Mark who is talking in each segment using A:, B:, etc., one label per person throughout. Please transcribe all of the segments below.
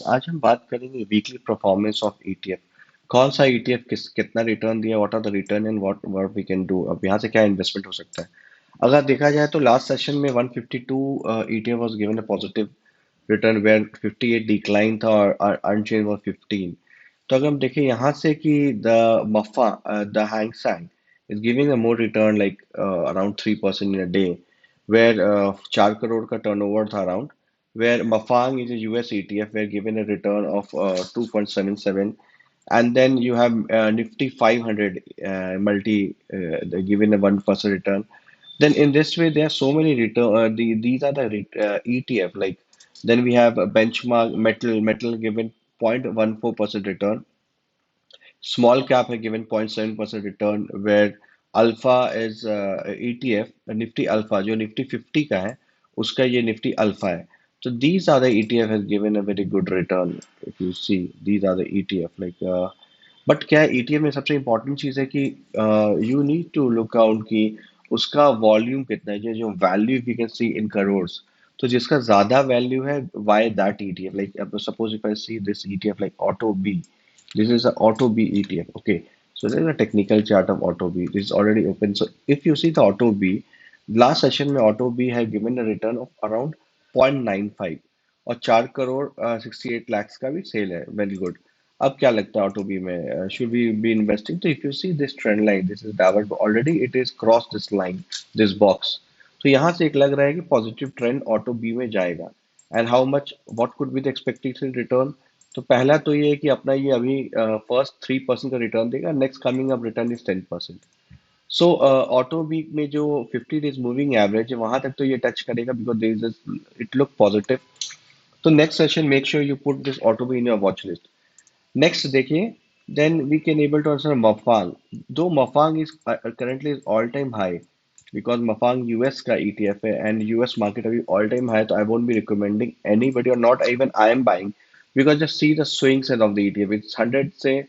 A: आज हम बात करेंगे वीकली परफॉर्मेंस ऑफ ईटीएफ। कौन सा ईटीएफ कितना रिटर्न दिया, what are the return and what we can do, अब यहाँ से क्या इन्वेस्टमेंट हो सकता है। अगर देखा जाए तो लास्ट सेशन में 152 ETF was given a positive return where 58 decline था और अनचेंज वाज 15। तो अगर हम देखें यहाँ से कि the Mafang the Hang Seng is giving a more return like around 3% in a day, where 4 crore का टर्नओवर था around, where Mafang is a US ETF, were given a return of 2.77, and then you have Nifty 500 multi given a 1% return. Then in this way, there are so many return. These are the ETF. Like then we have a benchmark metal given 0.14% return. Small cap है given 0.7% return, where alpha is ETF Nifty Alpha जो Nifty 50 का है, उसका ये Nifty Alpha है. So these are the ETF has given a very good return. If you see, these are the ETF like but क्या है ETF में सबसे इम्पोर्टेंट चीज़ है कि you need to look out कि उसका वॉल्यूम कितना है, जो value we can see in crores. तो जिसका ज्यादा वैल्यू है, why that ETF, like suppose if I see this ETF like auto B. This is a Auto B ETF. Okay, so there is a technical chart of Auto B. This is already open. So if you see the Auto B, last session में Auto B had given a return of around 0.95 और 4 crore 68 lakhs का भी sale है. Very good. अब क्या लगता है auto B में, शुड वी बी इन्वेस्टिंग? तो if you see this trend line, this is downward already, it is cross this line, this box. तो यहाँ से एक लग रहा है कि पॉजिटिव ट्रेंड ऑटो बी में जाएगा. And how much, what could be the expected return? तो पहला तो ये है कि अपना ये अभी फर्स्ट 3% का रिटर्न देगा, next coming up return is 10%. So auto week में जो 50 डेज मूविंग एवरेज है वहां तक तो ये टच करेगा, because there is it look positive. तो next session make sure you put this auto B in your watch list. Next देखिए, then we can able to answer Mafang. Though Mafang is currently is all time high, because Mafang US का ETF है and US market अभी all time high. तो I won't be recommending anybody or not even I am buying, because just see the swings of the ETF. It's 100 से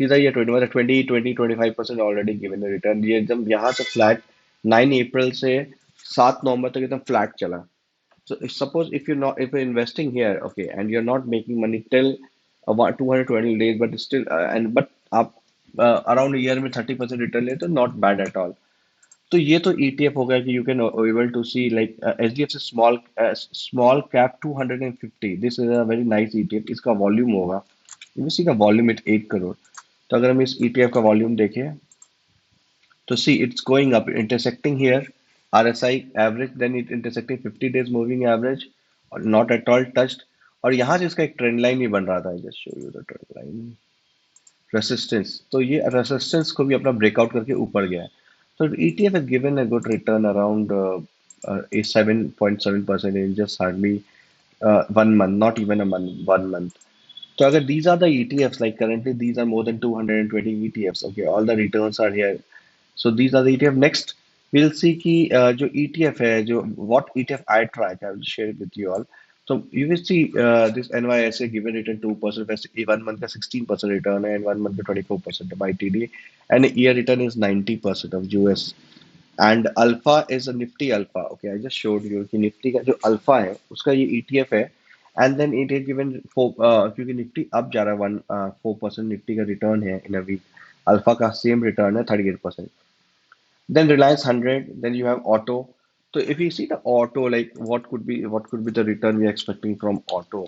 A: सीधा ये 20 मतलब 20-25% already given return. ये एकदम यहाँ से फ्लैट 9 अप्रैल से 7 नवंबर तक एकदम फ्लैट चला. So if suppose if you're investing here, okay, and you're not making money till about 220 days, but still but आप around a year में 30% रिटर्न ले तो not bad at all. तो ये तो ETF हो गया कि you can able to see like HDFC small cap 250. This is a very nice ETF. इसका वॉल्यूम होगा, इसी का वॉल्यूम 8 करोड़. तो अगर हम इस ETF का वॉल्यूम देखें तो see it's going up, intersecting here RSI average, then it intersecting 50 days moving average, or not at all touched. और यहाँ से इसका एक ट्रेंड लाइन भी बन रहा था. Just show you the trend line resistance. तो ये रेसिस्टेंस को भी अपना ब्रेकआउट करके ऊपर गया है. तो ETF has given a good return around 7.7% in just hardly 1 month, not even a month, 1 month. So अगर these are the ETFs, like currently these are more than 220 ETFs. Okay, all the returns are here. So these are the ETF. Next, we'll see कि जो ETF है, जो what ETF I track, I will share it with you all. So you will see this NYSE given return 2%, 1 month का 16% return है, and 1 month का 24% of ITD, and a year return is 90% of US. And Alpha is a Nifty Alpha. Okay, I just showed you कि Nifty का जो Alpha है उसका ये ETF है. And then it is given क्योंकि निफ्टी अब जा रहा है 4% निफ्टी का रिटर्न है इन अ वीक. अल्फा का सेम रिटर्न है 38%. Then Reliance 100, then you have Auto. So if you see the Auto, like what could be the return we are expecting from Auto?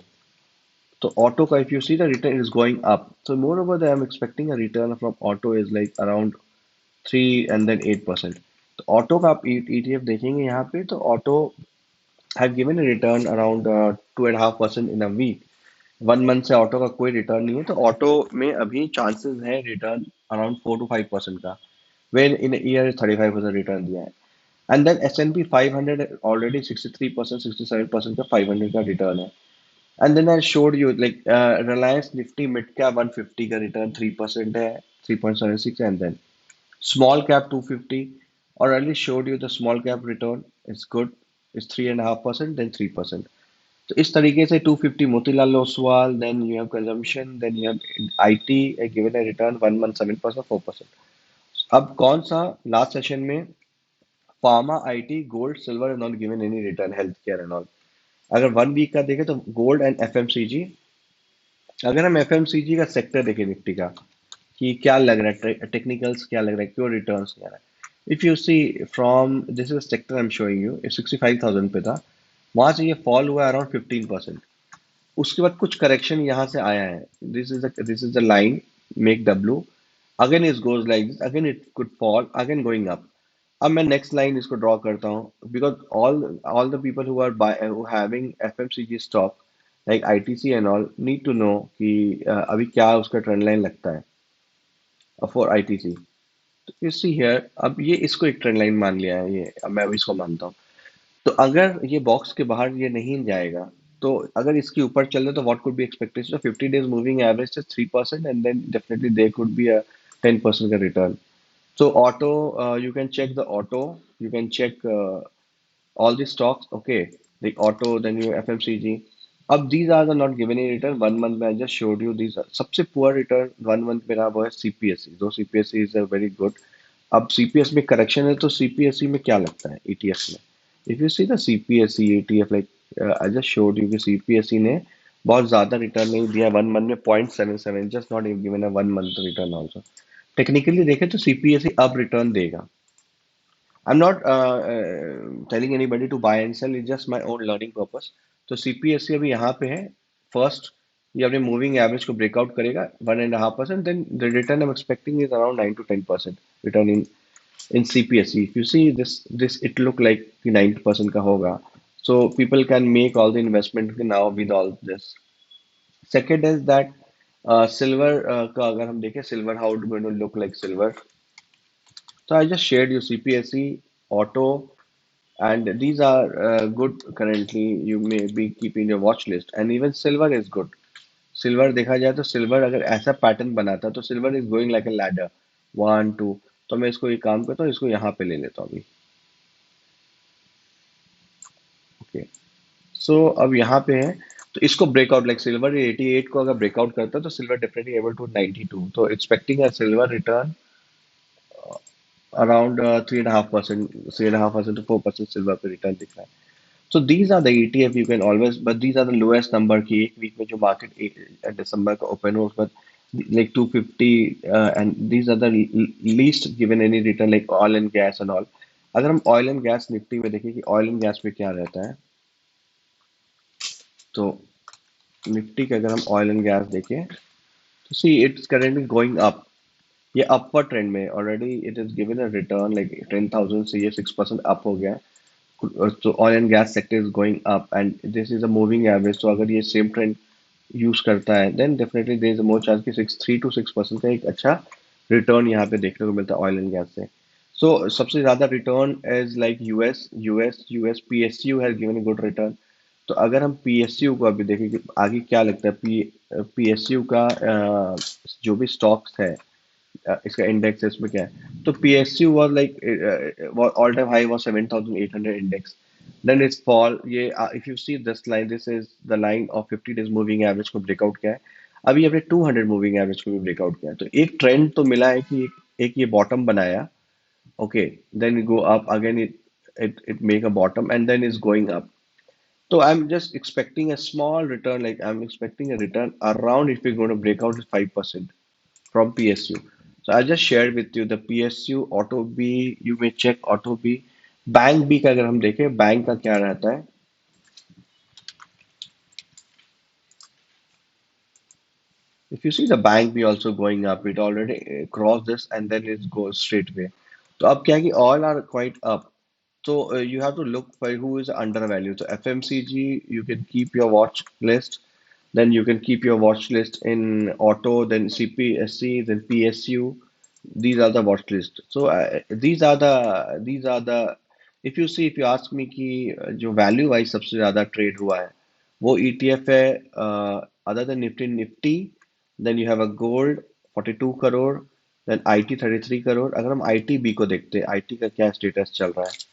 A: So Auto, if you see the return is going up. So moreover, that I'm expecting a return from Auto is like around 3 and then 8%. तो auto का आप ETF देखेंगे यहाँ पे, तो auto have given a return around 2.5% in a week. 1 month से auto का कोई रिटर्न नहीं है, तो ऑटो में अभी चांसेस है रिटर्न अराउंड 4 to 5% का, वेन इन ईयर 35% रिटर्न दिया है. एंड देन S&P 500 ऑलरेडी 63% 67% का 500 का रिटर्न है. And then I showed you like Reliance Nifty mid cap 150 का रिटर्न 3% है, 3.76. एंड देन स्मॉल कैप 250, और early showed you the small cap return is good, is 3.5%, then 3%. तो इस तरीके से 250 Motilal Oswal, then you have consumption, then you have IT given a return 1 month 7%, 4%. अब कौन सा लास्ट सेशन में pharma, IT, gold, silver not given any return, health care and all. अगर 1 week का देखें तो गोल्ड एंड एफएमसीजी अगर हम एफएमसीजी का सेक्टर देखें निफ्टी का कि क्या लग रहा है, टेक्निकल्स क्या लग रहा है, क्यों रिटर्न्स नहीं आ रहा है। If you see from this is sector I am showing you, 65,000 पे था, वहां से ये फॉल हुआ अराउंड 15%। उसके बाद कुछ करेक्शन यहाँ से आया है, this is the line, make W, again it goes like this, again it could fall, again going up. अब मैं नेक्स्ट लाइन इसको ड्रॉ करता हूँ, because all the people who are having FMCG stock like ITC and all need to know कि अभी क्या उसका trend line लगता है for ITC. You see here, अब ये इसको एक ट्रेंड लाइन मान लिया है, ये अब मैं भी इसको मानता हूँ। तो अगर ये बॉक्स के बाहर ये नहीं जाएगा, तो अगर इसके ऊपर चल रहा तो what could be expectation of 50 days moving average 3%, and then definitely there could be a 10% का return. So auto, you can check the auto, you can check all the stocks, okay, like auto, then you FMCG. अब these are the not given any return 1 month में I just showed you these are सबसे poor return 1 month मेरा वो है CPSE, दो CPSE is a very good। अब CPS में correction है तो CPSE में क्या लगता है ETF में, if you see the CPSE ETF like I just showed you कि CPSE ने बहुत ज्यादा रिटर्न नहीं दिया 1 month में, 0.77, just not given a 1 month return also। Technically देखें तो सीपीएसई अब रिटर्न देगा। I am not telling anybody to buy and sell, it's just my own learning purpose. तो सीपीएसई अभी यहाँ पे है फर्स्ट, ये अपने मूविंग एवरेज को ब्रेकआउट करेगा 1.5%, then the return I am expecting is around 9 to 10% return in CPSE. If you see this it look like 90% का होगा, so people can make all the investment now with all this। Second is that silver का अगर हम देखें silver how it going to look like silver। So I just shared you CPSE, auto, and these are good currently. You may be keeping your watch list, and even silver is good। Silver देखा जाए तो silver अगर ऐसा pattern बनाता तो silver is going like a ladder, 1 2। तो मैं इसको एक काम करता हूँ, इसको यहाँ पे ले लेता हूँ अभी। ओके, सो अब यहाँ पे है, तो इसको ब्रेकआउट लाइक सिल्वर 88 को अगर ब्रेकआउट करता है तो सिल्वर डेफिनेटली एबल टू 92, तो expecting a silver return around 3.5%, 3.5% to 4% silver पे रिटर्न दिख रहा है। So these are the ETF you can always, but these are the lowest number की एक वीक में जो मार्केट दिसंबर का ओपन हो उसका like 250, and these are the least given any return like oil and gas and all। अगर हम oil and gas Nifty में देखें कि ऑयल एंड गैस पे क्या रहता है, तो निफ्टी का अगर हम ऑयल एंड गैस देखें तो see it's currently going up, ये अपवर्ड ट्रेंड में already it is given a return like 10,000 से ये 6% अप हो गया। So oil and gas sector is going up and this is a moving average, तो अगर ये सेम ट्रेंड यूज करता है then definitely there is a more chance कि 3 to 6% का एक अच्छा रिटर्न यहाँ पे देखने को मिलता है ऑयल एंड गैस से। सो सबसे ज्यादा return is like US PSU has given a good return. तो अगर हम पीएसयू को अभी देखें कि आगे क्या लगता है, पीएसयू का जो भी स्टॉक्स है, इसका इंडेक्स है, इसमें क्या है, तो PSU was like all time high was 7,800 index, then it's fall ये if you see this line, this is the line of 50 days moving average को ब्रेकआउट किया है। अभी हमने 200 मूविंग एवरेज को भी ब्रेकआउट किया है, तो एक ट्रेंड तो मिला है कि एक ये बॉटम बनाया, okay, then go up again, it make a bottom and then is going up. So I'm just expecting a small return, like I'm expecting a return around if we're going to break out 5% from PSU। So I just shared with you the PSU, Auto B, you may check Auto B। Bank B का अगर हम देखें, bank का क्या रहता है, if you see the bank B also going up, it already crossed this and then it goes straight way। तो अब क्या है कि all are quite up, so you have to look for who is undervalued। So FMCG you can keep your watch list, then you can keep your watch list in auto, then CPSC, then PSU, these are the watch list। So these are the if you see, if you ask me कि जो value wise सबसे ज्यादा trade हुआ है वो ETF है, other than Nifty then you have a gold 42 crore, then IT 33 crore. अगर हम ITB को देखते हैं, IT का क्या स्टेटस चल रहा है,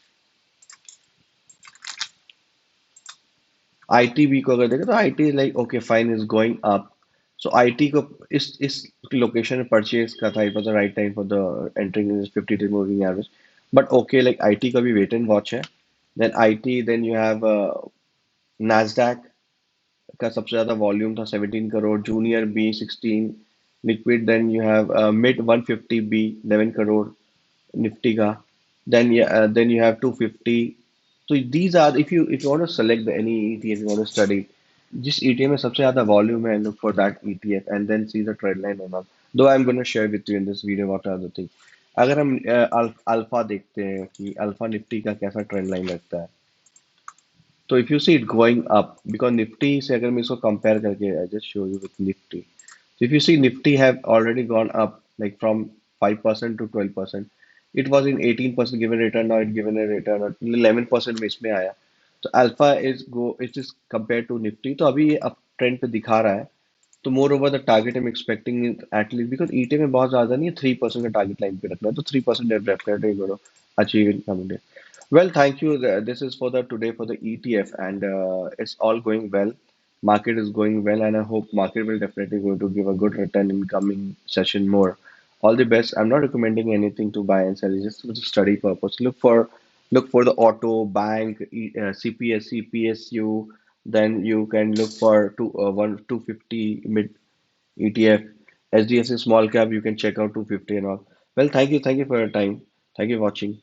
A: ITB को अगर देखें तो IT like okay fine is going up. So IT को इस लोकेशन में परचेज का था, it was the right time for the entering in 50 day moving average, but okay like IT का भी वेट एंड वॉच है। Then IT, then you have Nasdaq का सबसे ज्यादा वॉल्यूम था 17 crore, junior B 16, liquid then you have mid 150 B 11 crore Nifty का, then you have 250. So these are, if you want to select any ETF you want to study, जिस ETF में सबसे ज्यादा volume है, look for that ETF and then see the trend line and all. Though I'm going to share with you in this video what are the things. अगर हम alpha देखते हैं कि अल्फा निफ्टी का कैसा ट्रेंड लाइन लगता है, तो if you see it going up, because Nifty से अगर मैं इसको कंपेयर करके I just show you with Nifty. So if you see Nifty have already gone up like from 5% to 12%. It was in 18% given return, now it given a return और 11% में इसमें आया. तो alpha it is compared to Nifty, तो अभी ये up trend पे दिखा रहा है. तो more over the target I am expecting at least, because ईटे में बहुत ज्यादा नहीं है, 3% का टारगेट लाइन पे रखना है, तो 3% definitely gonna achieve in coming day. Well, thank you. This is for the today for the ETF, and it's all going well. Market is going well, and I hope market will definitely going to give a good return in coming session more. All the best. I'm not recommending anything to buy and sell. It's just for the study purpose. Look for the auto, bank, CPSC, PSU. Then you can look for 250 mid ETF, SDSC small cap. You can check out 250 and all. Well, thank you for your time. Thank you for watching.